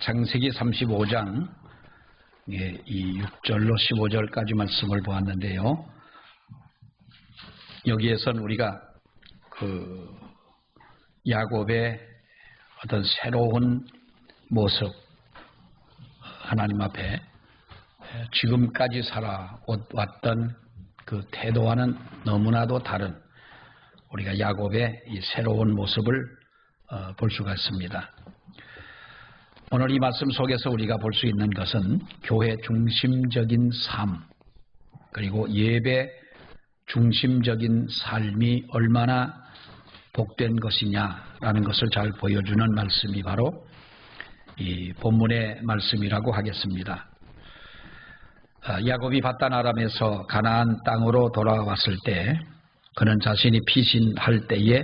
창세기 35장 이 6절로 15절까지 말씀을 보았는데요. 여기에선 우리가 그 야곱의 어떤 새로운 모습, 하나님 앞에 지금까지 살아왔던 그 태도와는 너무나도 다른 우리가 야곱의 이 새로운 모습을 볼 수가 있습니다. 오늘 이 말씀 속에서 우리가 볼 수 있는 것은 교회 중심적인 삶, 그리고 예배 중심적인 삶이 얼마나 복된 것이냐라는 것을 잘 보여주는 말씀이 바로 이 본문의 말씀이라고 하겠습니다. 야곱이 밧단 아람에서 가나안 땅으로 돌아왔을 때 그는 자신이 피신할 때에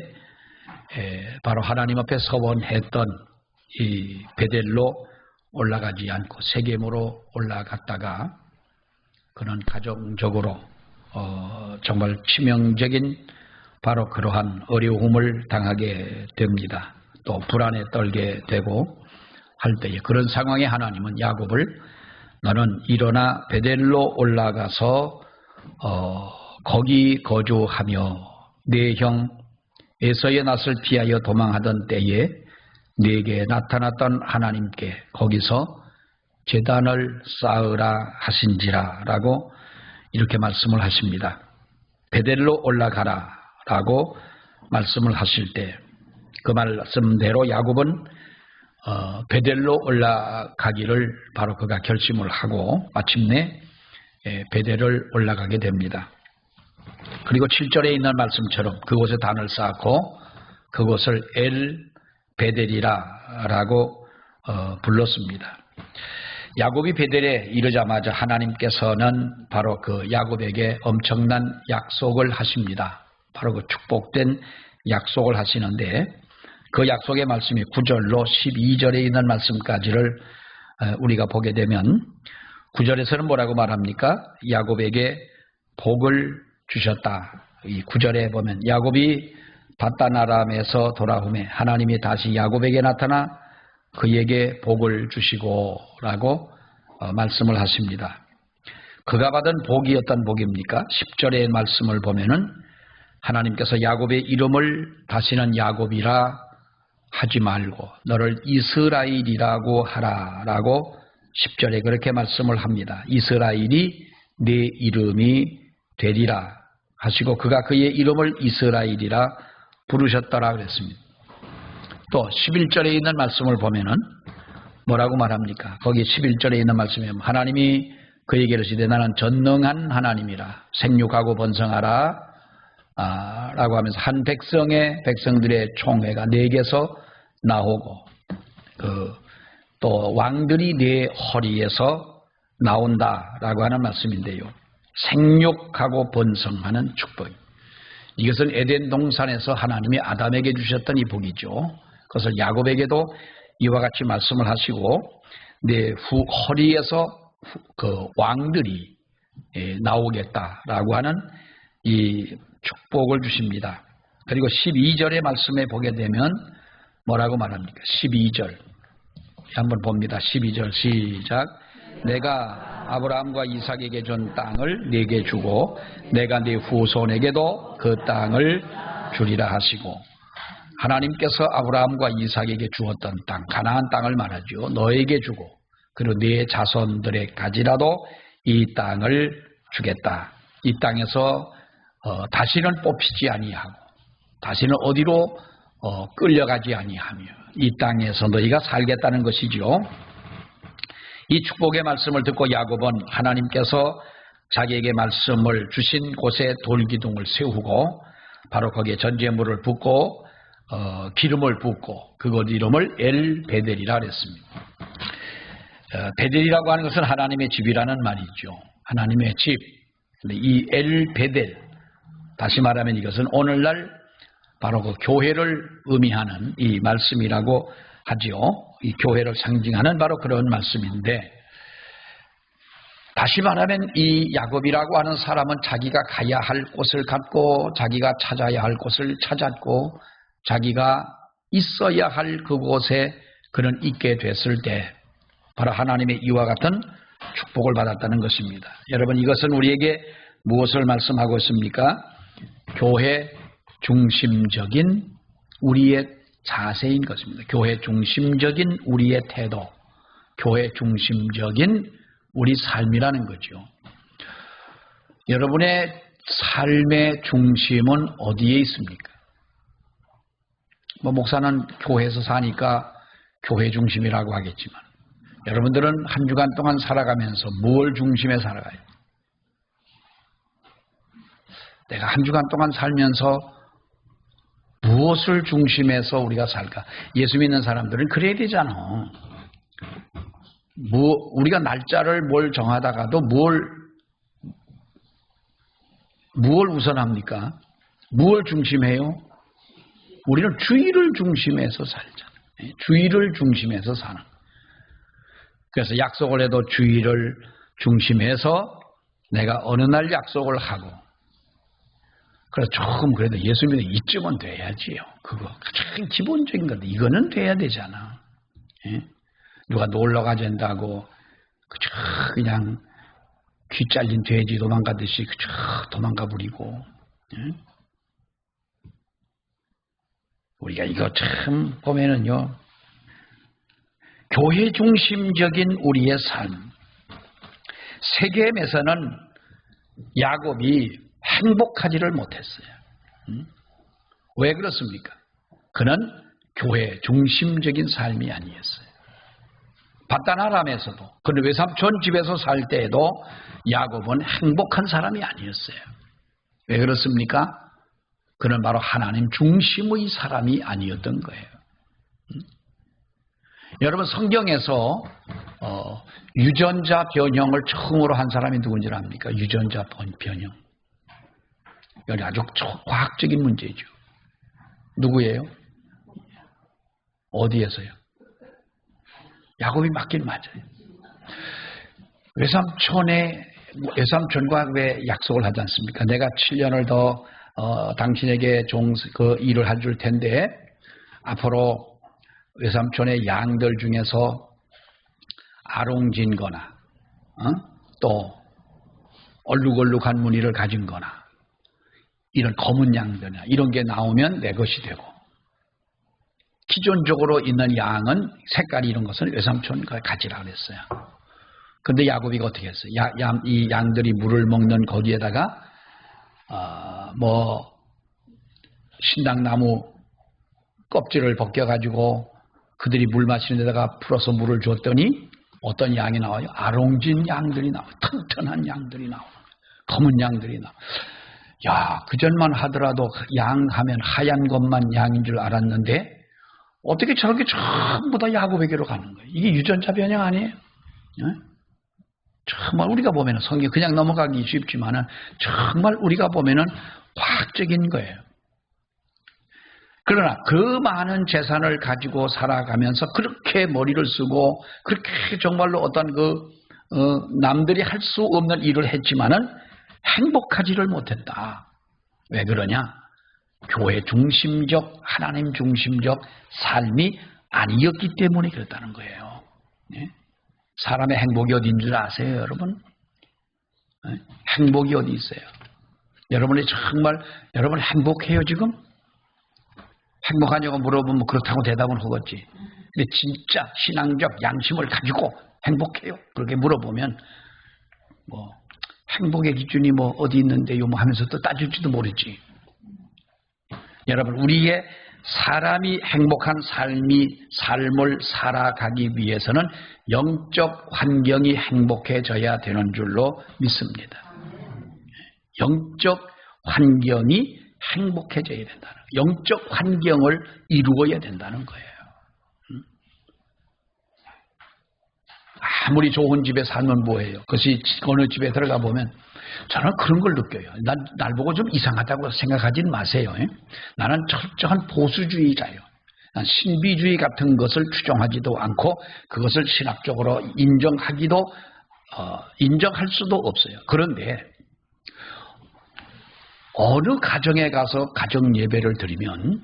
바로 하나님 앞에 서원했던 이 베델로 올라가지 않고 세겜으로 올라갔다가 그는 가정적으로 정말 치명적인 바로 그러한 어려움을 당하게 됩니다. 또 불안에 떨게 되고 할 때에 그런 상황에 하나님은 야곱을 너는 일어나 베델로 올라가서 거기 거주하며 네 형 에서의 낯을 피하여 도망하던 때에 네게 나타났던 하나님께 거기서 제단을 쌓으라 하신지라 라고 이렇게 말씀을 하십니다. 베델로 올라가라 라고 말씀을 하실 때 그 말씀대로 야곱은 베델로 올라가기를 바로 그가 결심을 하고 마침내 베델을 올라가게 됩니다. 그리고 7절에 있는 말씀처럼 그곳에 단을 쌓고 그곳을 엘 베델이라 라고 불렀습니다. 야곱이 베델에 이르자마자 하나님께서는 바로 그 야곱에게 엄청난 약속을 하십니다. 바로 그 축복된 약속을 하시는데 그 약속의 말씀이 9절로 12절에 있는 말씀까지를 우리가 보게 되면 9절에서는 뭐라고 말합니까? 야곱에게 복을 주셨다. 이 9절에 보면 야곱이 밧단 아람에서 돌아오매 하나님이 다시 야곱에게 나타나 그에게 복을 주시고 라고 말씀을 하십니다. 그가 받은 복이 어떤 복입니까? 10절의 말씀을 보면은 하나님께서 야곱의 이름을 다시는 야곱이라 하지 말고 너를 이스라엘이라고 하라 라고 10절에 그렇게 말씀을 합니다. 이스라엘이 네 이름이 되리라 하시고 그가 그의 이름을 이스라엘이라 부르셨더라 그랬습니다. 또 11절에 있는 말씀을 보면은 뭐라고 말합니까? 거기 11절에 있는 말씀에 하나님이 그에게 이르시되 나는 전능한 하나님이라 생육하고 번성하라 라고 하면서 한 백성들의 총회가 네게서 나오고 또 왕들이 네 허리에서 나온다라고 하는 말씀인데요. 생육하고 번성하는 축복. 이것은 에덴 동산에서 하나님이 아담에게 주셨던 이 복이죠. 그것을 야곱에게도 이와 같이 말씀을 하시고 내 허리에서 그 왕들이 나오겠다라고 하는 이 축복을 주십니다. 그리고 12절의 말씀에 보게 되면 뭐라고 말합니까? 12절 한번 봅니다. 12절 시작. 내가 아브라함과 이삭에게 준 땅을 네게 주고 내가 네 후손에게도 그 땅을 주리라 하시고 하나님께서 아브라함과 이삭에게 주었던 땅 가나안 땅을 말하죠. 너에게 주고 그리고 네 자손들에게까지라도 이 땅을 주겠다. 이 땅에서 다시는 뽑히지 아니하고 다시는 어디로 끌려가지 아니하며 이 땅에서 너희가 살겠다는 것이죠. 이 축복의 말씀을 듣고 야곱은 하나님께서 자기에게 말씀을 주신 곳에 돌기둥을 세우고 바로 거기에 전제물을 붓고 기름을 붓고 그곳 이름을 엘 베델이라 그랬습니다. 베델이라고 하는 것은 하나님의 집이라는 말이죠. 하나님의 집. 이 엘 베델 다시 말하면 이것은 오늘날 바로 그 교회를 의미하는 이 말씀이라고 하지요. 이 교회를 상징하는 바로 그런 말씀인데 다시 말하면 이 야곱이라고 하는 사람은 자기가 가야 할 곳을 갔고 자기가 찾아야 할 곳을 찾았고 자기가 있어야 할 그곳에 그는 있게 됐을 때 바로 하나님의 이와 같은 축복을 받았다는 것입니다. 여러분, 이것은 우리에게 무엇을 말씀하고 있습니까? 교회 중심적인 우리의 자세인 것입니다. 교회 중심적인 우리의 태도, 교회 중심적인 우리 삶이라는 거죠. 여러분의 삶의 중심은 어디에 있습니까? 목사는 교회에서 사니까 교회 중심이라고 하겠지만 여러분들은 한 주간 동안 살아가면서 뭘 중심에 살아가요? 내가 한 주간 동안 살면서 무엇을 중심해서 우리가 살까? 예수 믿는 사람들은 그래야 되잖아. 우리가 날짜를 뭘 정하다가도 무엇을 우선합니까? 무엇을 중심해요? 우리는 주의를 중심해서 살잖아요. 주의를 중심해서 사는. 그래서 약속을 해도 주의를 중심해서 내가 어느 날 약속을 하고, 그래서 조금 그래도 예수 믿는 이쯤은 돼야지요. 그거 가장 기본적인 건데 이거는 돼야 되잖아. 예? 누가 놀러 가잔다고 그냥 귀 잘린 돼지 도망가듯이 도망가 버리고. 예? 우리가 이거 참 보면은요, 교회 중심적인 우리의 삶. 세겜에서는 야곱이 행복하지를 못했어요. 왜 그렇습니까? 그는 교회 중심적인 삶이 아니었어요. 바단-아람에서도, 그는 외삼촌 집에서 살 때에도 야곱은 행복한 사람이 아니었어요. 왜 그렇습니까? 그는 바로 하나님 중심의 사람이 아니었던 거예요. 여러분, 성경에서 유전자 변형을 처음으로 한 사람이 누군지 압니까? 유전자 변형. 이건 아주 과학적인 문제죠. 누구예요? 어디에서요? 야곱이 맞긴 맞아요. 외삼촌과 왜 약속을 하지 않습니까? 내가 7년을 더 당신에게 그 일을 해줄 텐데 앞으로 외삼촌의 양들 중에서 아롱진 거나 또 얼룩얼룩한 무늬를 가진 거나 이런 검은 양들이나 이런 게 나오면 내 것이 되고, 기존적으로 있는 양은 색깔이 이런 것은 외삼촌과 가지라 그랬어요. 그런데 야곱이 어떻게 했어요? 이 양들이 물을 먹는 거기에다가 신당나무 껍질을 벗겨가지고 그들이 물 마시는 데다가 풀어서 물을 줬더니 어떤 양이 나와요? 아롱진 양들이 나와요. 튼튼한 양들이 나와요. 검은 양들이 나와요. 야, 그전만 하더라도 양 하면 하얀 것만 양인 줄 알았는데 어떻게 저렇게 전부 다 야곱에게로 가는 거예요? 이게 유전자 변형 아니에요? 정말 우리가 보면 성경 그냥 넘어가기 쉽지만은 정말 우리가 보면은 과학적인 거예요. 그러나 그 많은 재산을 가지고 살아가면서 그렇게 머리를 쓰고 그렇게 정말로 어떤 남들이 할 수 없는 일을 했지만은 행복하지를 못했다. 왜 그러냐? 교회 중심적, 하나님 중심적 삶이 아니었기 때문에 그렇다는 거예요. 네? 사람의 행복이 어디인 줄 아세요, 여러분? 네? 행복이 어디 있어요? 여러분이 정말 여러분 행복해요 지금? 행복하냐고 물어보면 그렇다고 대답은 하겠지. 근데 진짜 신앙적 양심을 가지고 행복해요? 그렇게 물어보면 행복의 기준이 어디 있는데요? 하면서 또 따질지도 모르지. 여러분, 우리의 사람이 행복한 삶을 살아가기 위해서는 영적 환경이 행복해져야 되는 줄로 믿습니다. 영적 환경이 행복해져야 된다는 거예요. 영적 환경을 이루어야 된다는 거예요. 아무리 좋은 집에 살면 뭐예요? 그것이 어느 집에 들어가 보면 저는 그런 걸 느껴요. 날 보고 좀 이상하다고 생각하지 마세요. 나는 철저한 보수주의자예요. 난 신비주의 같은 것을 추종하지도 않고 그것을 신학적으로 인정할 수도 없어요. 그런데 어느 가정에 가서 가정 예배를 드리면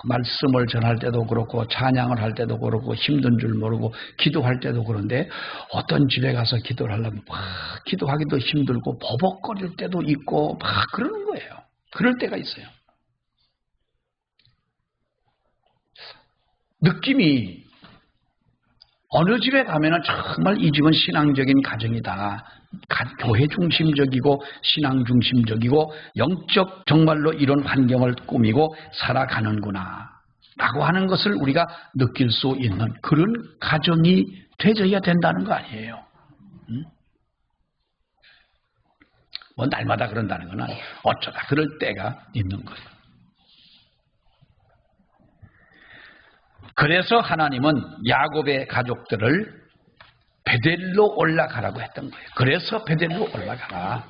말씀을 전할 때도 그렇고 찬양을 할 때도 그렇고 힘든 줄 모르고 기도할 때도 그런데 어떤 집에 가서 기도를 하려면 막 기도하기도 힘들고 버벅거릴 때도 있고 막 그러는 거예요. 그럴 때가 있어요. 느낌이 어느 집에 가면은 정말 이 집은 신앙적인 가정이다. 교회 중심적이고 신앙 중심적이고 영적 정말로 이런 환경을 꾸미고 살아가는구나 라고 하는 것을 우리가 느낄 수 있는 그런 가정이 되어야 된다는 거 아니에요. 뭐 날마다 그런다는 건 아니에요. 어쩌다 그럴 때가 있는 거예요. 그래서 하나님은 야곱의 가족들을 베델로 올라가라고 했던 거예요. 그래서 베델로 올라가라.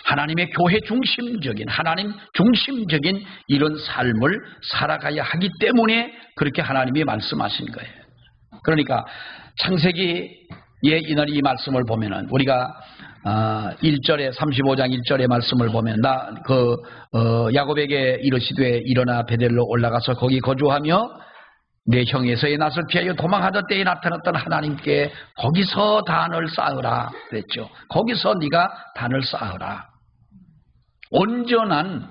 하나님의 교회 중심적인 하나님 중심적인 이런 삶을 살아가야 하기 때문에 그렇게 하나님이 말씀하신 거예요. 그러니까 창세기의 이 말씀을 보면은 우리가 1절에 35장 1절의 말씀을 보면 야곱에게 이르시되 일어나 베델로 올라가서 거기 거주하며 내 형 에서의 낯을 피하여 도망하던 때에 나타났던 하나님께 거기서 단을 쌓으라 그랬죠. 거기서 네가 단을 쌓으라. 온전한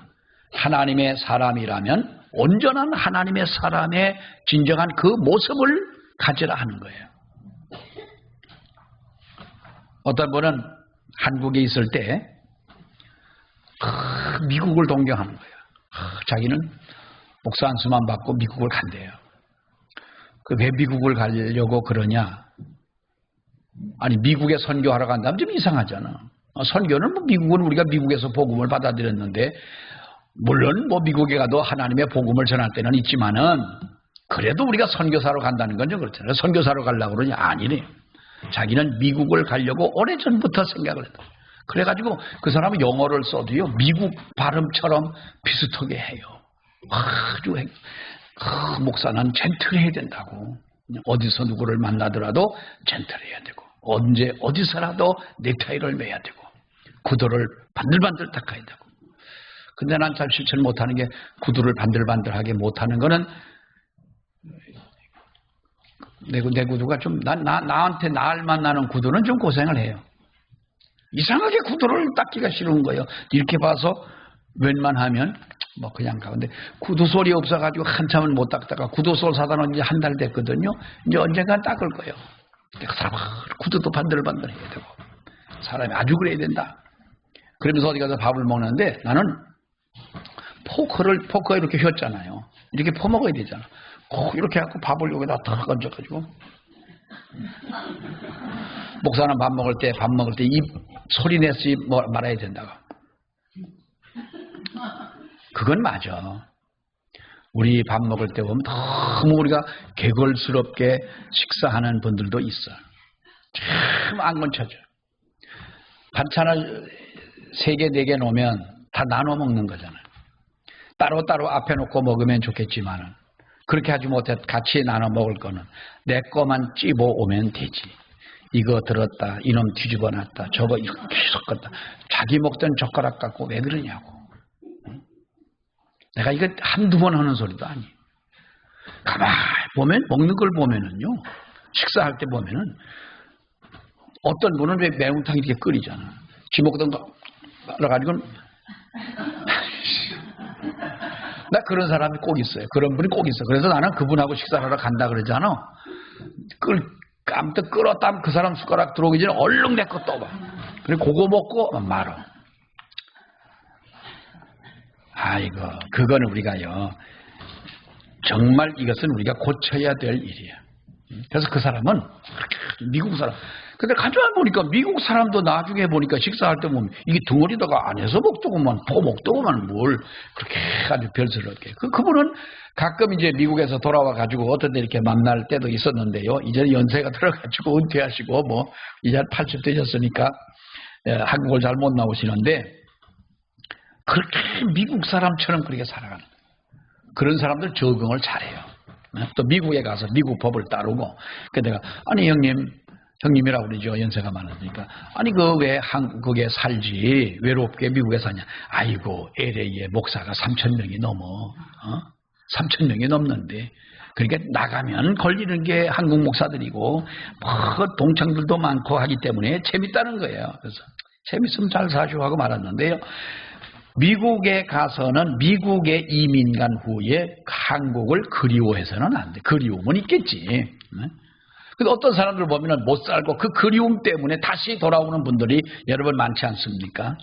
하나님의 사람이라면 온전한 하나님의 사람의 진정한 그 모습을 가지라 하는 거예요. 어떤 분은 한국에 있을 때 미국을 동경하는 거예요. 자기는 목사 안수만 받고 미국을 간대요. 왜 미국을 가려고 그러냐? 아니 미국에 선교하러 간다면 좀 이상하잖아. 선교는 미국은 우리가 미국에서 복음을 받아들였는데 물론 미국에 가도 하나님의 복음을 전할 때는 있지만은 그래도 우리가 선교사로 간다는 건 좀 그렇잖아요. 선교사로 가려고 그러냐? 아니래. 자기는 미국을 가려고 오래전부터 생각을 했다. 그래가지고 그 사람은 영어를 써도요 미국 발음처럼 비슷하게 해요. 아주 목사는 젠틀해야 된다고. 어디서 누구를 만나더라도 젠틀해야 되고 언제 어디서라도 넥타이를 매야 되고 구두를 반들반들 닦아야 되고. 근데 난 잘 실천 못하는 게 구두를 반들반들하게 못하는 거는 내 구두가 좀 나한테 나를 만나는 구두는 좀 고생을 해요. 이상하게 구두를 닦기가 싫은 거예요. 이렇게 봐서 웬만하면 그냥 가는데 구두솔이 없어가지고 한참을 못 닦다가 구두솔 사다 놓은 지 한 달 됐거든요. 이제 언젠간 닦을 거예요. 근데 그 사람은 구두도 반들반들 해야 되고 사람이 아주 그래야 된다. 그러면서 어디 가서 밥을 먹는데 나는 포크가 이렇게 휘었잖아요. 이렇게 퍼먹어야 되잖아. 이렇게 해갖고 밥을 여기다 탁 얹어가지고 목사는 밥 먹을 때 입 소리 내지 말아야 된다고. 그건 맞아. 우리 밥 먹을 때 보면 너무 우리가 개걸스럽게 식사하는 분들도 있어. 참 안건쳐져. 반찬을 3개, 4개 놓으면 다 나눠 먹는 거잖아요. 따로따로 앞에 놓고 먹으면 좋겠지만은 그렇게 하지 못해 같이 나눠 먹을 거는 내 거만 찝어 오면 되지. 이거 들었다, 이놈 뒤집어 놨다, 저거 이렇게 섞었다. 자기 먹던 젓가락 갖고 왜 그러냐고. 내가 이거 한두 번 하는 소리도 아니에요. 가만히 보면, 먹는 걸 보면은요, 식사할 때 보면은, 어떤 분은 왜 매운탕 이렇게 끓이잖아. 지 먹던 거, 말아가지고, 나 그런 사람이 꼭 있어요. 그런 분이 꼭 있어. 그래서 나는 그분하고 식사하러 간다 그러잖아. 깜짝 끓었다면 그 사람 숟가락 들어오기 전에 얼른 내 거 떠봐. 그리고 그거 먹고 말아. 아이고, 그거는 우리가요, 정말 이것은 우리가 고쳐야 될 일이야. 그래서 그 사람은, 미국 사람. 근데 가져와 보니까 미국 사람도 나중에 보니까 식사할 때 보면 이게 덩어리다가 안에서 먹더구만, 먹더구만 뭘 그렇게 아주 별스럽게. 그분은 가끔 이제 미국에서 돌아와 가지고 어떤 데 이렇게 만날 때도 있었는데요. 이제 연세가 들어가지고 은퇴하시고 이제 80 되셨으니까 한국을 잘 못 나오시는데 그렇게 미국 사람처럼 그렇게 살아가는 그런 사람들 적응을 잘해요. 또 미국에 가서 미국 법을 따르고. 그래서 내가 아니 형님이라고 그러죠. 연세가 많으니까. 아니 왜 한국에 살지 외롭게 미국에 사냐. 아이고 LA에 목사가 3,000명이 넘어. 3,000명이 넘는데. 그러니까 나가면 걸리는 게 한국 목사들이고 뭐 동창들도 많고 하기 때문에 재밌다는 거예요. 그래서 재밌으면 잘 사시오 하고 말았는데요. 미국에 가서는 미국에 이민 간 후에 한국을 그리워해서는 안 돼. 그리움은 있겠지. 근데 어떤 사람들 보면은 못 살고 그 그리움 때문에 다시 돌아오는 분들이 여러분 많지 않습니까?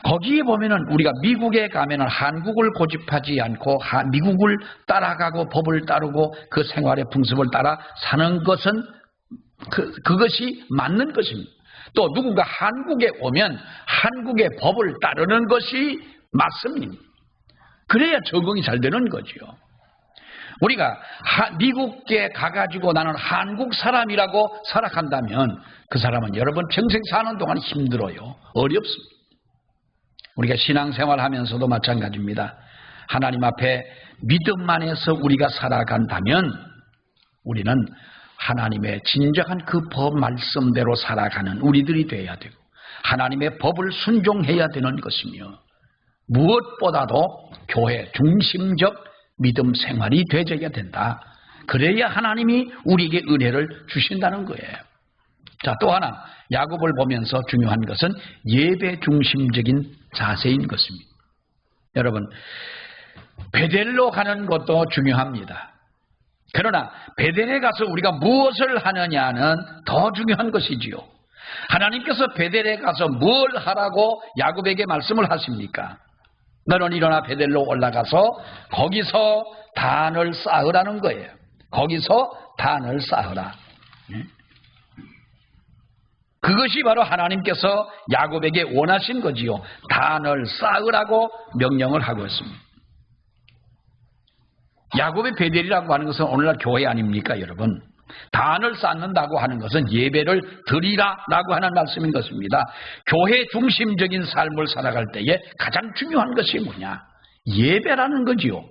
거기에 보면은 우리가 미국에 가면은 한국을 고집하지 않고 미국을 따라가고 법을 따르고 그 생활의 풍습을 따라 사는 것은 그것이 맞는 것입니다. 또 누군가 한국에 오면 한국의 법을 따르는 것이 맞습니다. 그래야 적응이 잘 되는 거지요. 우리가 미국에 가가지고 나는 한국 사람이라고 살아간다면 그 사람은 여러분 평생 사는 동안 힘들어요. 어렵습니다. 우리가 신앙생활 하면서도 마찬가지입니다. 하나님 앞에 믿음 안에서 우리가 살아간다면 우리는 하나님의 진정한 그 법 말씀대로 살아가는 우리들이 되어야 되고 하나님의 법을 순종해야 되는 것이며 무엇보다도 교회 중심적 믿음 생활이 되어야 된다. 그래야 하나님이 우리에게 은혜를 주신다는 거예요. 자, 또 하나 야곱을 보면서 중요한 것은 예배 중심적인 자세인 것입니다. 여러분, 베델로 가는 것도 중요합니다. 그러나 베델에 가서 우리가 무엇을 하느냐는 더 중요한 것이지요. 하나님께서 베델에 가서 뭘 하라고 야곱에게 말씀을 하십니까? 너는 일어나 베델로 올라가서 거기서 단을 쌓으라는 거예요. 거기서 단을 쌓으라. 그것이 바로 하나님께서 야곱에게 원하신 거지요. 단을 쌓으라고 명령을 하고 있습니다. 야곱의 베델이라고 하는 것은 오늘날 교회 아닙니까, 여러분? 단을 쌓는다고 하는 것은 예배를 드리라라고 하는 말씀인 것입니다. 교회 중심적인 삶을 살아갈 때에 가장 중요한 것이 뭐냐? 예배라는 거지요.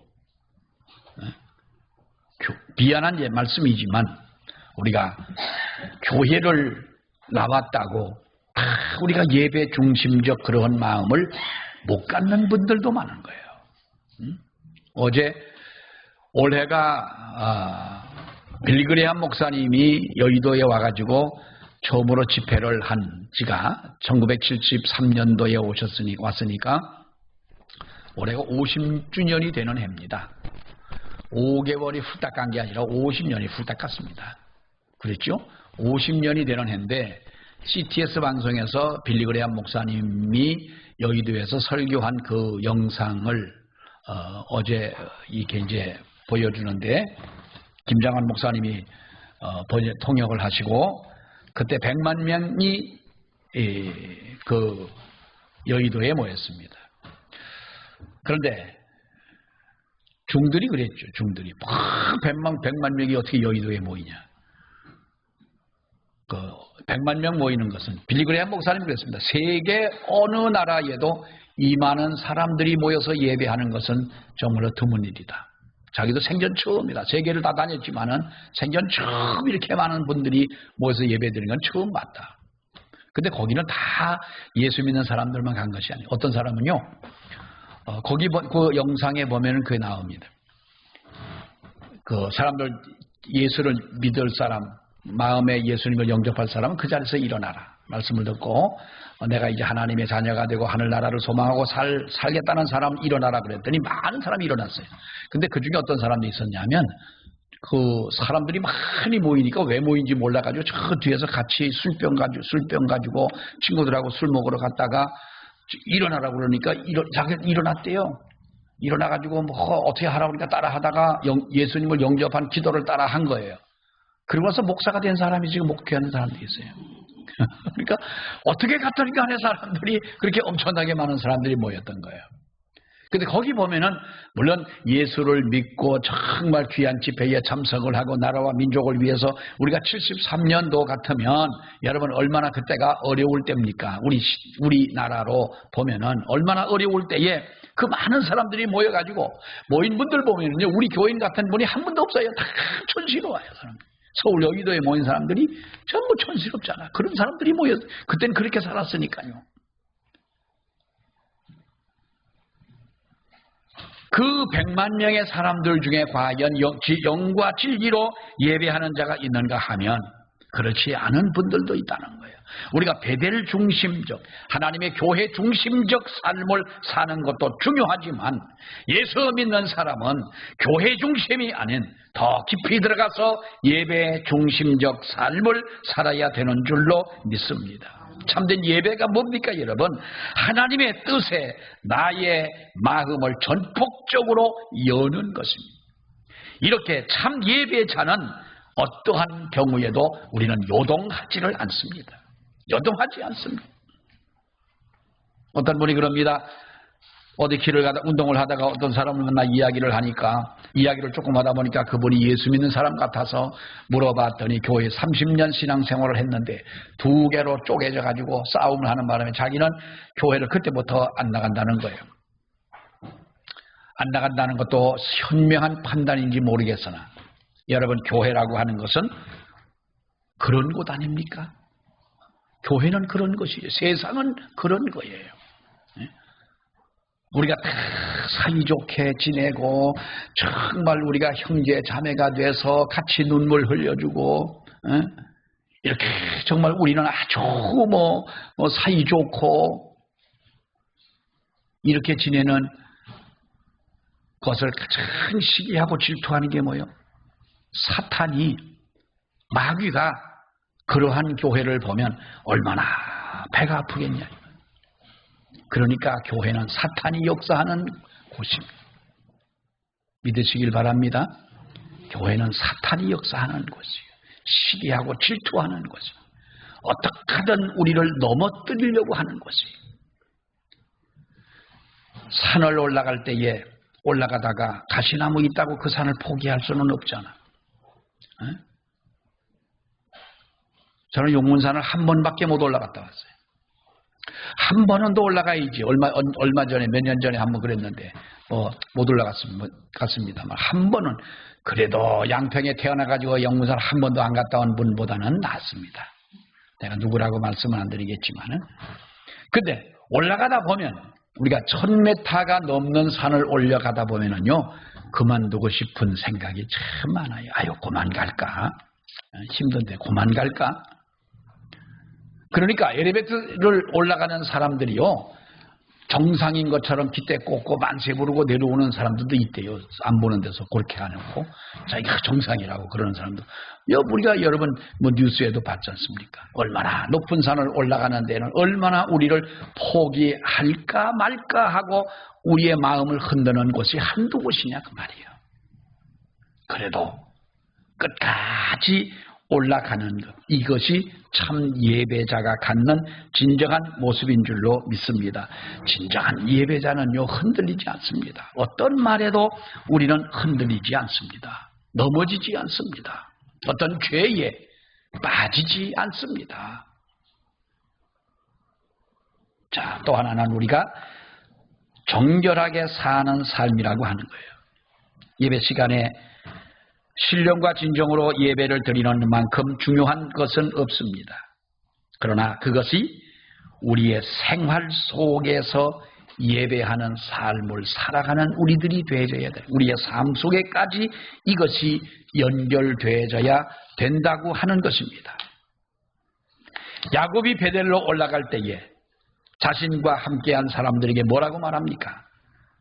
미안한 말씀이지만 우리가 교회를 나왔다고 우리가 예배 중심적 그런 마음을 못 갖는 분들도 많은 거예요. 어제 올해가 빌리그레함 목사님이 여의도에 와가지고 처음으로 집회를 한 지가 1973년도에 왔으니까 올해가 50주년이 되는 해입니다. 5개월이 훌딱 간 게 아니라 50년이 훌딱 갔습니다. 그랬죠? 50년이 되는 해인데 CTS 방송에서 빌리그레함 목사님이 여의도에서 설교한 그 영상을 어제 이렇게 이제 보여주는데 김장환 목사님이 통역을 하시고 그때 100만 명이 그 여의도에 모였습니다. 그런데 중들이 그랬죠. 중들이 100만 명이 어떻게 여의도에 모이냐. 그 100만 명 모이는 것은 빌리그레함 목사님이 그랬습니다. 세계 어느 나라에도 이 많은 사람들이 모여서 예배하는 것은 정말로 드문 일이다. 자기도 생전 처음이다. 세계를 다 다녔지만은 생전 처음 이렇게 많은 분들이 모여서 예배드리는 건 처음 봤다. 근데 거기는 다 예수 믿는 사람들만 간 것이 아니에요. 어떤 사람은요, 거기 그 영상에 보면은 그게 나옵니다. 그 사람들 예수를 믿을 사람, 마음에 예수님을 영접할 사람은 그 자리에서 일어나라. 말씀을 듣고 내가 이제 하나님의 자녀가 되고 하늘나라를 소망하고 살겠다는 사람 일어나라 그랬더니 많은 사람이 일어났어요. 근데 그 중에 어떤 사람도 있었냐면 그 사람들이 많이 모이니까 왜 모인지 몰라가지고 저 뒤에서 같이 술병 가지고 친구들하고 술 먹으러 갔다가 일어나라 그러니까 자기 일어났대요. 일어나가지고 뭐 어떻게 하라고 그러니까 따라 하다가 예수님을 영접한 기도를 따라 한 거예요. 그러고 나서 목사가 된 사람이 지금 목회하는 사람들이 있어요. 그러니까 어떻게 가톨릭 안에 사람들이 그렇게 엄청나게 많은 사람들이 모였던 거예요. 근데 거기 보면은 물론 예수를 믿고 정말 귀한 집회에 참석을 하고 나라와 민족을 위해서 우리가 73년도 같으면 여러분 얼마나 그때가 어려울 때입니까? 우리 나라로 보면은 얼마나 어려울 때에 그 많은 사람들이 모여가지고 모인 분들 보면은요 우리 교인 같은 분이 한 분도 없어요. 다 촌시로 와요, 사람들. 서울 여의도에 모인 사람들이 전부 촌스럽잖아. 그런 사람들이 모여 그때는 그렇게 살았으니까요. 그 100만 명의 사람들 중에 과연 영과 진리로 예배하는 자가 있는가 하면 그렇지 않은 분들도 있다는 거예요. 우리가 베델 중심적, 하나님의 교회 중심적 삶을 사는 것도 중요하지만 예수 믿는 사람은 교회 중심이 아닌 더 깊이 들어가서 예배 중심적 삶을 살아야 되는 줄로 믿습니다. 참된 예배가 뭡니까 여러분? 하나님의 뜻에 나의 마음을 전폭적으로 여는 것입니다. 이렇게 참 예배자는 어떠한 경우에도 우리는 요동하지를 않습니다. 요동하지 않습니다. 어떤 분이 그럽니다. 어디 길을 가다 운동을 하다가 어떤 사람을 만나 이야기를 하니까 이야기를 조금 하다 보니까 그분이 예수 믿는 사람 같아서 물어봤더니 교회 30년 신앙생활을 했는데 두 개로 쪼개져 가지고 싸움을 하는 바람에 자기는 교회를 그때부터 안 나간다는 거예요. 안 나간다는 것도 현명한 판단인지 모르겠으나 여러분, 교회라고 하는 것은 그런 곳 아닙니까? 교회는 그런 것이에요. 세상은 그런 거예요. 우리가 다 사이좋게 지내고 정말 우리가 형제 자매가 돼서 같이 눈물 흘려주고 이렇게 정말 우리는 아주 사이좋고 이렇게 지내는 것을 가장 시기하고 질투하는 게 뭐예요? 사탄이, 마귀가 그러한 교회를 보면 얼마나 배가 아프겠냐. 그러니까 교회는 사탄이 역사하는 곳입니다. 믿으시길 바랍니다. 교회는 사탄이 역사하는 곳이에요. 시기하고 질투하는 곳이에요. 어떻게 하든 우리를 넘어뜨리려고 하는 곳이에요. 산을 올라갈 때에 올라가다가 가시나무 있다고 그 산을 포기할 수는 없잖아. 저는 용문산을 한 번밖에 못 올라갔다 왔어요. 한 번은 더 올라가야지. 얼마 전에, 몇 년 전에 한 번 그랬는데, 못 올라갔습니다만, 한 번은, 그래도 양평에 태어나가지고 영문산 한 번도 안 갔다 온 분보다는 낫습니다. 내가 누구라고 말씀은 안 드리겠지만은. 근데 올라가다 보면, 우리가 1000m가 넘는 산을 올라가다 보면은요, 그만두고 싶은 생각이 참 많아요. 아유, 그만 갈까? 힘든데, 그만 갈까? 그러니까 엘리베이터를 올라가는 사람들이요, 정상인 것처럼 깃대 꽂고 만세 부르고 내려오는 사람들도 있대요. 안 보는 데서 그렇게 안 하고 자기가 정상이라고 그러는 사람도. 우리가 여러분 뉴스에도 봤지 않습니까? 얼마나 높은 산을 올라가는 데는 얼마나 우리를 포기할까 말까 하고 우리의 마음을 흔드는 곳이 한두 곳이냐 그 말이에요. 그래도 끝까지 올라가는 것, 이것이 참 예배자가 갖는 진정한 모습인 줄로 믿습니다. 진정한 예배자는요, 흔들리지 않습니다. 어떤 말에도 우리는 흔들리지 않습니다. 넘어지지 않습니다. 어떤 죄에 빠지지 않습니다. 자, 또 하나는 우리가 정결하게 사는 삶이라고 하는 거예요. 예배 시간에 신령과 진정으로 예배를 드리는 만큼 중요한 것은 없습니다. 그러나 그것이 우리의 생활 속에서 예배하는 삶을 살아가는 우리들이 되어야 돼. 우리의 삶 속에까지 이것이 연결되어야 된다고 하는 것입니다. 야곱이 베델로 올라갈 때에 자신과 함께한 사람들에게 뭐라고 말합니까?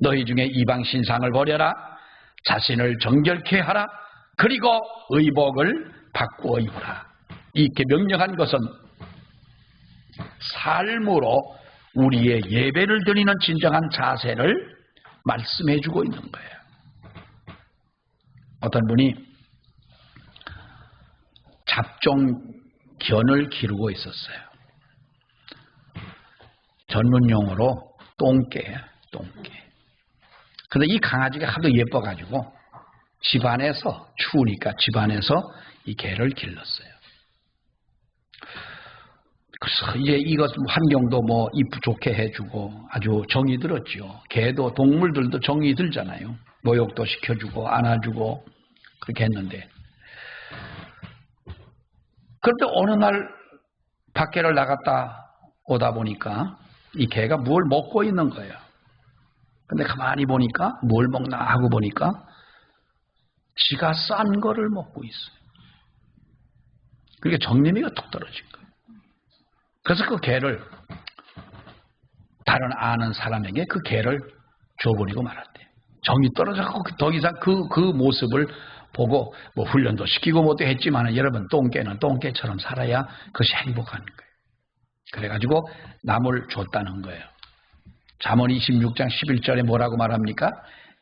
너희 중에 이방 신상을 버려라. 자신을 정결케 하라. 그리고 의복을 바꾸어 입으라. 이렇게 명령한 것은 삶으로 우리의 예배를 드리는 진정한 자세를 말씀해 주고 있는 거예요. 어떤 분이 잡종견을 기르고 있었어요. 전문 용어로 똥개예요. 똥개. 그런데 이 강아지가 하도 예뻐가지고 집안에서, 추우니까 집안에서 이 개를 길렀어요. 그래서 이제 이것 환경도 이쁘 좋게 해주고 아주 정이 들었죠. 개도 동물들도 정이 들잖아요. 모욕도 시켜주고 안아주고 그렇게 했는데, 그런데 어느 날 밖에를 나갔다 오다 보니까 이 개가 뭘 먹고 있는 거예요. 근데 가만히 보니까 뭘 먹나 하고 보니까 지가 싼 거를 먹고 있어요. 그게 정리미가 툭 떨어진 거예요. 그래서 그 개를 다른 아는 사람에게 그 개를 줘버리고 말았대요. 정이 떨어져서 더 이상 그 모습을 보고 뭐 훈련도 시키고 뭐도 했지만 여러분 똥개는 똥개처럼 살아야 그것이 행복한 거예요. 그래가지고 남을 줬다는 거예요. 잠언 26장 11절에 뭐라고 말합니까?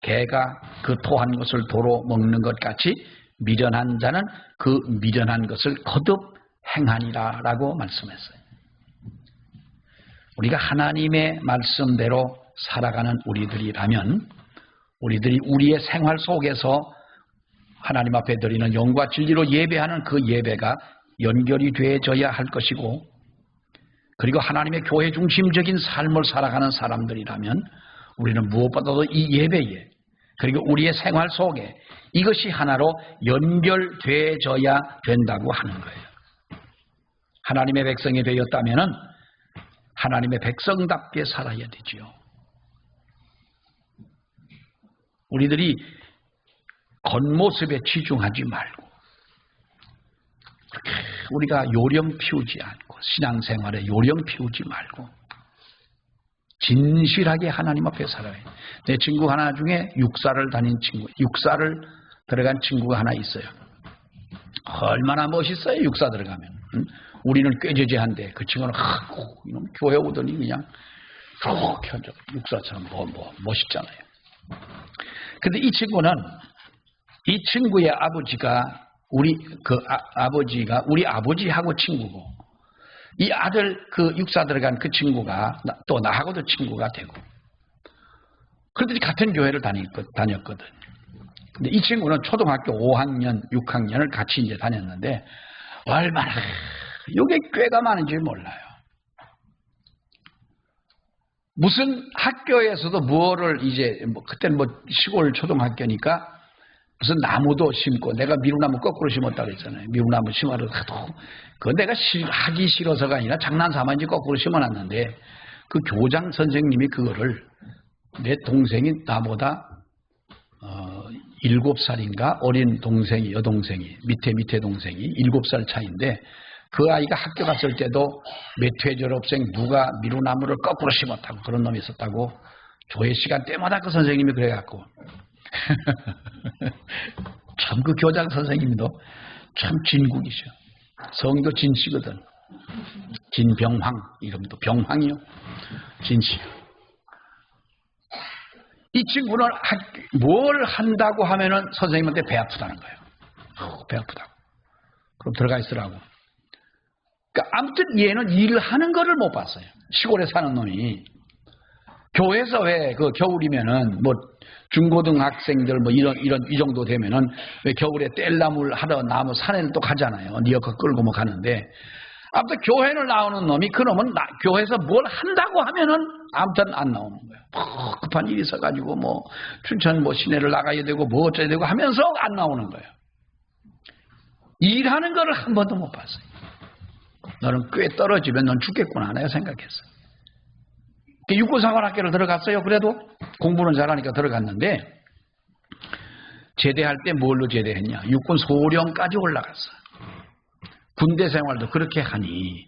개가 그 토한 것을 도로 먹는 것 같이 미련한 자는 그 미련한 것을 거듭 행하니라 라고 말씀했어요. 우리가 하나님의 말씀대로 살아가는 우리들이라면 우리들이 우리의 생활 속에서 하나님 앞에 드리는 영과 진리로 예배하는 그 예배가 연결이 되어져야 할 것이고, 그리고 하나님의 교회 중심적인 삶을 살아가는 사람들이라면 우리는 무엇보다도 이 예배에 그리고 우리의 생활 속에 이것이 하나로 연결되어져야 된다고 하는 거예요. 하나님의 백성이 되었다면 하나님의 백성답게 살아야 되지요. 우리들이 겉모습에 치중하지 말고 우리가 요령 피우지 않고 신앙생활에 요령 피우지 말고 진실하게 하나님 앞에 살아야 해요. 내 친구 하나 중에 육사를 다닌 친구, 육사를 들어간 친구가 하나 있어요. 얼마나 멋있어요. 육사 들어가면. 우리는 꾀죄죄한데 그 친구는 이놈 교회 오더니 그냥 이렇게 앉아 육사처럼 멋있잖아요. 근데 이 친구는 이 친구의 아버지가 아버지가 우리 아버지하고 친구고, 이 아들 그 육사 들어간 그 친구가 또 나하고도 친구가 되고, 그들이 같은 교회를 다녔거든. 근데 이 친구는 초등학교 5학년, 6학년을 같이 이제 다녔는데 얼마나 이게 꾀가 많은지 몰라요. 무슨 학교에서도 뭐를 이제 그때는 시골 초등학교니까 무슨 나무도 심고, 내가 미루나무 거꾸로 심었다고 했잖아요. 미루나무 심어도 그건 내가 하기 싫어서가 아니라 장난삼아 이제 거꾸로 심어놨는데, 그 교장 선생님이 그거를 내 동생이 나보다 7살인가 어린 동생이, 여동생이, 밑에 동생이 7살 차이인데, 그 아이가 학교 갔을 때도 몇 회 졸업생 누가 미루나무를 거꾸로 심었다고 그런 놈이 있었다고 조회 시간 때마다 그 선생님이 그래갖고 참 그 교장 선생님도 참 진국이셔. 성도 진씨거든. 진병황, 이름도 병황이요. 진씨. 이 친구는 뭘 한다고 하면은 선생님한테 배 아프다는 거예요. 배 아프다고. 그럼 들어가 있으라고. 그러니까 아무튼 얘는 일을 하는 거를 못 봤어요. 시골에 사는 놈이. 교회에서 왜 그 겨울이면은 중고등학생들 이 정도 되면은 왜 겨울에 뗄나무를 하러 나무 산에를 또 가잖아요. 리어커 끌고 가는데, 아무튼 교회를 나오는 놈이, 그 놈은 교회에서 뭘 한다고 하면은 아무튼 안 나오는 거예요. 급한 일이 있어가지고 춘천 시내를 나가야 되고 어쩌야 되고 하면서 안 나오는 거예요. 일하는 거를 한 번도 못 봤어요. 너는 꽤 떨어지면 넌 죽겠구나 내가 생각했어요. 육군사관학교를 들어갔어요. 그래도 공부는 잘하니까 들어갔는데, 제대할 때 뭘로 제대했냐? 육군 소령까지 올라갔어요. 군대 생활도 그렇게 하니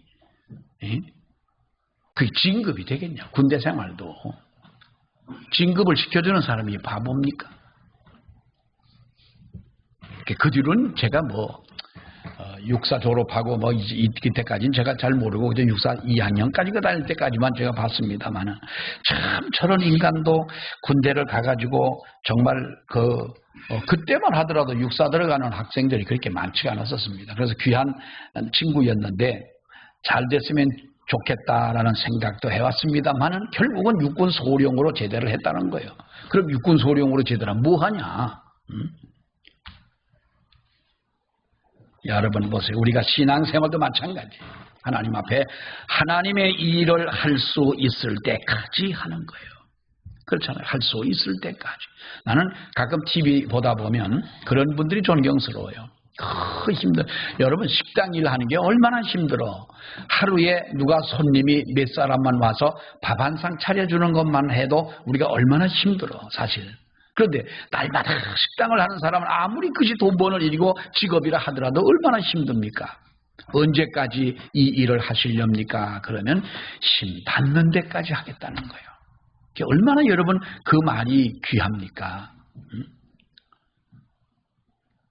그게 진급이 되겠냐? 군대 생활도 진급을 시켜주는 사람이 바보입니까? 그 뒤로는 제가 육사 졸업하고 이때까지는 제가 잘 모르고 그저 육사 2학년까지 다닐 때까지만 제가 봤습니다만은, 참 저런 인간도 군대를 가가지고 정말 그때만 하더라도 육사 들어가는 학생들이 그렇게 많지가 않았었습니다. 그래서 귀한 친구였는데 잘 됐으면 좋겠다라는 생각도 해왔습니다만은 결국은 육군 소령으로 제대를 했다는 거예요. 그럼 육군 소령으로 제대하면 뭐하냐? 여러분 보세요. 우리가 신앙생활도 마찬가지. 하나님 앞에 하나님의 일을 할 수 있을 때까지 하는 거예요. 그렇잖아요. 할 수 있을 때까지. 나는 가끔 TV 보다 보면 그런 분들이 존경스러워요. 힘들어. 여러분 식당 일하는 게 얼마나 힘들어. 하루에 누가 손님이 몇 사람만 와서 밥 한 상 차려주는 것만 해도 우리가 얼마나 힘들어 사실. 그런데 날마다 식당을 하는 사람은 아무리 그것이 돈 버는 일이고 직업이라 하더라도 얼마나 힘듭니까? 언제까지 이 일을 하시렵니까? 그러면 힘 닿는 데까지 하겠다는 거예요. 얼마나 여러분 그 말이 귀합니까?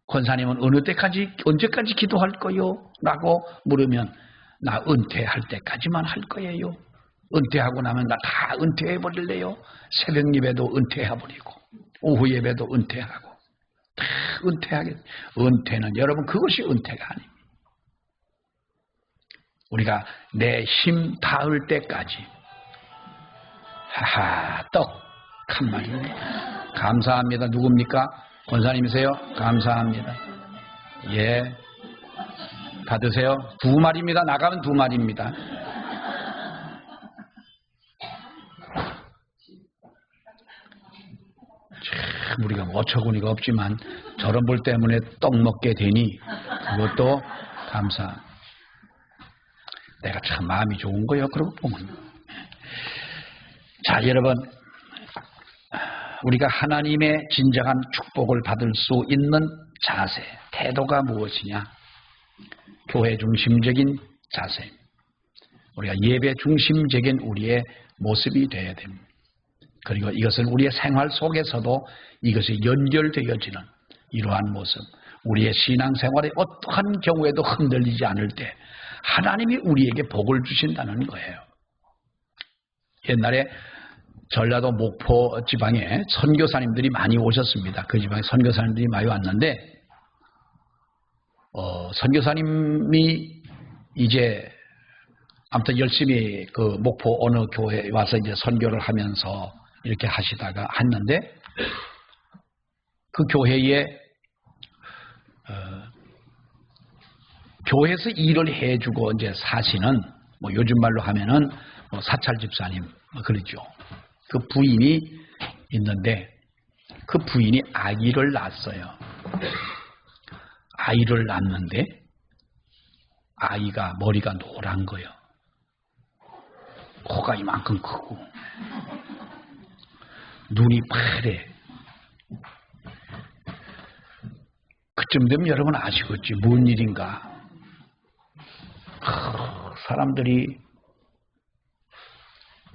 권사님은 어느 때까지 언제까지 기도할 거요? 라고 물으면 나 은퇴할 때까지만 할 거예요. 은퇴하고 나면 나 다 은퇴해 버릴래요. 새벽 예배도 은퇴해 버리고 오후 예배도 은퇴하고 다 은퇴하겠. 은퇴는 여러분 그것이 은퇴가 아닙니다. 우리가 내 힘 닿을 때까지 하하 떡 한 마리입니다. 감사합니다. 누굽니까? 권사님이세요? 감사합니다. 예, 받으세요. 2마리입니다. 나가면 2마리입니다. 참 우리가 어처구니가 없지만 저런 분 때문에 떡 먹게 되니 그것도 감사. 내가 참 마음이 좋은 거예요. 그러고 보면. 자, 여러분, 우리가 하나님의 진정한 축복을 받을 수 있는 자세, 태도가 무엇이냐? 교회 중심적인 자세. 우리가 예배 중심적인 우리의 모습이 되어야 됩니다. 그리고 이것은 우리의 생활 속에서도 이것이 연결되어지는 이러한 모습. 우리의 신앙생활에 어떠한 경우에도 흔들리지 않을 때 하나님이 우리에게 복을 주신다는 거예요. 옛날에 전라도 목포 지방에 선교사님들이 많이 오셨습니다. 그 지방에 선교사님들이 많이 왔는데 선교사님이 이제 아무튼 열심히 그 목포 어느 교회에 와서 이제 선교를 하면서 이렇게 하시다가 했는데 그 교회에 교회에서 일을 해주고 이제 사시는 뭐 요즘 말로 하면은 뭐 사찰 집사님 그러죠. 그 부인이 있는데 그 부인이 아기를 낳았어요. 아이를 낳았는데 아이가 머리가 노란 거예요. 코가 이만큼 크고 눈이 파래. 그쯤 되면 여러분 아시겠지 뭔 일인가. 사람들이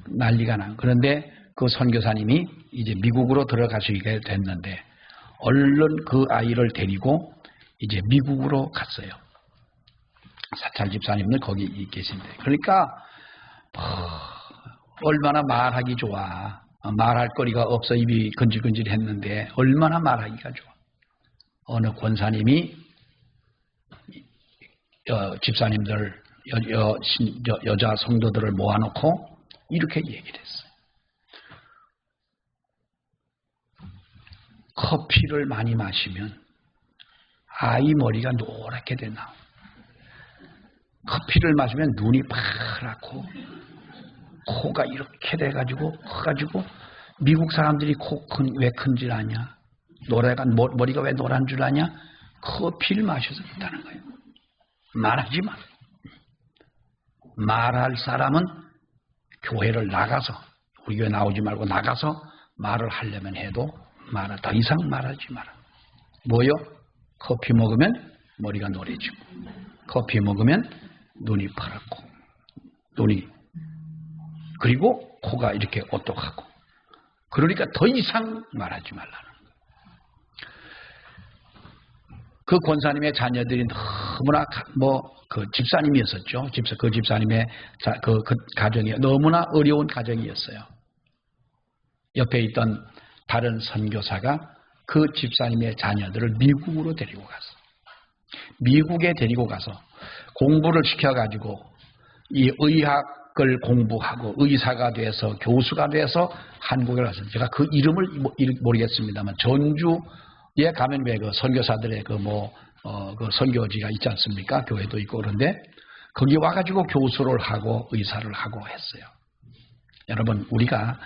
난리가 나. 그런데 그 선교사님이 이제 미국으로 들어가시게 됐는데 얼른 그 아이를 데리고 이제 미국으로 갔어요. 사찰 집사님들 거기 계신데. 그러니까 얼마나 말하기 좋아. 말할 거리가 없어 입이 근질근질했는데 얼마나 말하기가 좋아. 어느 권사님이 집사님들 여자 성도들을 모아놓고 이렇게 얘기를 했어요. 커피를 많이 마시면 아이 머리가 노랗게 되나. 커피를 마시면 눈이 파랗고 코가 이렇게 돼가지고 커가지고 미국 사람들이 코 왜 큰 줄 아냐? 머리가 왜 노란 줄 아냐? 커피를 마셔서 그렇다는 거예요. 말하지 마. 말할 사람은 교회를 나가서 우리 교회 나오지 말고 나가서 말을 하려면 해도 더 이상 말하지 마라. 뭐요? 커피 먹으면 머리가 노래지고 커피 먹으면 눈이 파랗고 그리고 코가 이렇게 오똑하고 그러니까 더 이상 말하지 말라는 거예요. 그 권사님의 자녀들이 너무나 그 집사님이었었죠. 그 집사님의 그 가정이 너무나 어려운 가정이었어요. 옆에 있던 다른 선교사가 그 집사님의 자녀들을 미국으로 데리고 갔어. 미국에 데리고 가서 공부를 시켜가지고 이 의학을 공부하고 의사가 돼서 교수가 돼서 한국에 왔어요. 제가 그 이름을 모르겠습니다만 전주에 가면 왜 그 선교사들의 그 선교지가 있지 않습니까? 교회도 있고 그런데 거기 와가지고 교수를 하고 의사를 하고 했어요. 여러분 우리가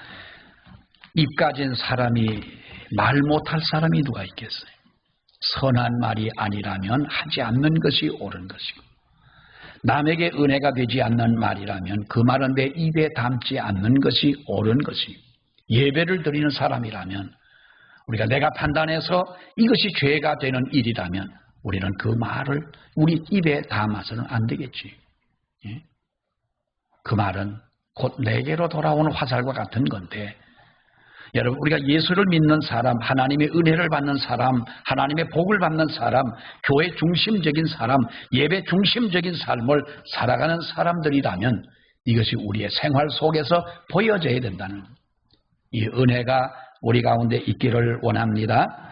입 가진 사람이 말 못할 사람이 누가 있겠어요? 선한 말이 아니라면 하지 않는 것이 옳은 것이고, 남에게 은혜가 되지 않는 말이라면 그 말은 내 입에 담지 않는 것이 옳은 것이고, 예배를 드리는 사람이라면 우리가 내가 판단해서 이것이 죄가 되는 일이라면 우리는 그 말을 우리 입에 담아서는 안 되겠지. 예? 그 말은 곧 내게로 돌아오는 화살과 같은 건데, 여러분, 우리가 예수를 믿는 사람, 하나님의 은혜를 받는 사람, 하나님의 복을 받는 사람, 교회 중심적인 사람, 예배 중심적인 삶을 살아가는 사람들이라면 이것이 우리의 생활 속에서 보여져야 된다는, 이 은혜가 우리 가운데 있기를 원합니다.